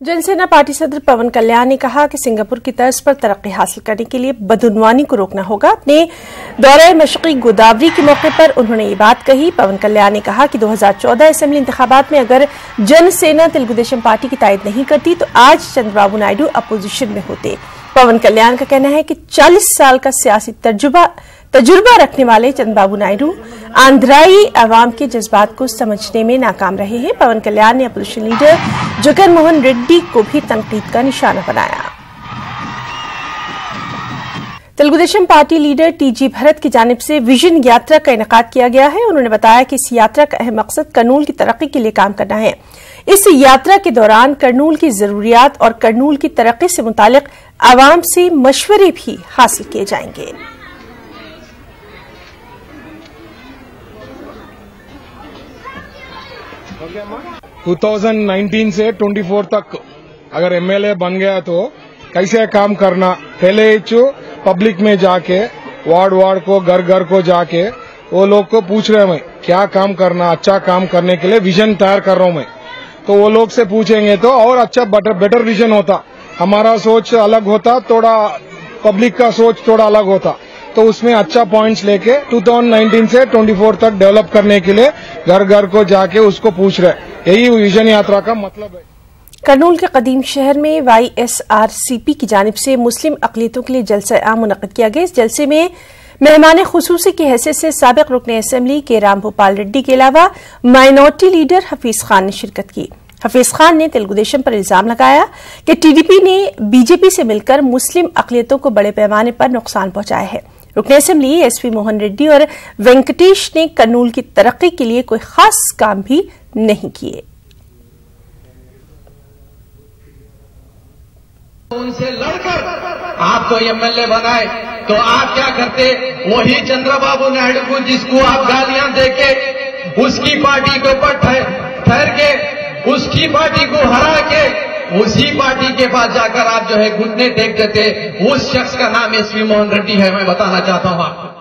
Jana Sena party सदर पवन कल्याण ने कहा कि सिंगापुर की तर्ज पर तरक्की हासिल करने के लिए बदउनवानी को रोकना होगा। अपने दौरे मशरक़ी गोदावरी के मौके पर उन्होंने ये बात कही। पवन कल्याण ने कहा कि 2014 असेंबली इंतखाबात में अगर जनसेना तेलुगुदेशम पार्टी की तायद नहीं करती तो आज चंद्रबाबू नायडू अपोजिशन में होते। पवन कल्याण का कहना है कि 40 साल का सियासी तजुर्बा रखने वाले चंद्रबाबू नायडू आंध्राई अवाम के जज्बात को समझने में नाकाम रहे हैं। पवन कल्याण ने अपोजिशन लीडर जगन मोहन रेड्डी को भी तनकीद का निशाना बनाया। Telugu Desam party leader TG Bharat की जानिब से विजन यात्रा का इनेकाद किया गया है। उन्होंने बताया कि इस यात्रा का अहम मकसद करनूल की तरक्की के लिए काम करना है। इस यात्रा के दौरान करनूल की जरूरियात और करनूल की तरक्की से मुतालिक आवाम से मशवरे भी हासिल किए जाएंगे। Okay, 2019 से 24 तक अगर एमएलए बन गया तो कैसे काम करना, पहले पब्लिक में जाके वार्ड को घर को जाके वो लोग को पूछ रहे हैं मैं क्या काम करना, अच्छा काम करने के लिए विजन तैयार कर रहा हूं मैं। तो वो लोग से पूछेंगे तो और अच्छा बेटर विजन होता, हमारा सोच अलग होता, थोड़ा पब्लिक का सोच थोड़ा अलग होता। तो उसमें अच्छा पॉइंट्स लेके 2019 से 24 तक डेवलप करने के लिए घर को जाके उसको पूछ रहे, यही विजन यात्रा का मतलब है। करनूल के कदीम शहर में YSRCP की जानिब से मुस्लिम अक़लियतों के लिए जलसा आम मुनक़िद किया गया। इस जलसे में मेहमान खुसूसी की हैसियत से साबिक़ रुकन असेंबली के रामभूपाल रेड्डी के अलावा माइनॉरिटी लीडर हफीज खान ने शिरकत की। हफीज खान ने तेलुगुदेशम पर इल्जाम लगाया कि TDP ने BJP से मिलकर मुस्लिम अक़लियतों को बड़े पैमाने पर नुकसान पहुंचाया है। रुकन असेंबली SP मोहन रेड्डी और वेंकटेश ने करनूल की तरक्की के लिए कोई खास काम भी नहीं किए। उनसे लड़कर आपको एमएलए बनाए तो आप क्या करते, वही चंद्रबाबू नायडू को जिसको आप गालियां देके उसकी पार्टी के ऊपर ठहर के उसकी पार्टी को हरा के उसी पार्टी के पास जाकर आप जो है घुटने टेक देते, उस शख्स का नाम SP मोहन रेड्डी है। मैं बताना चाहता हूं आपको।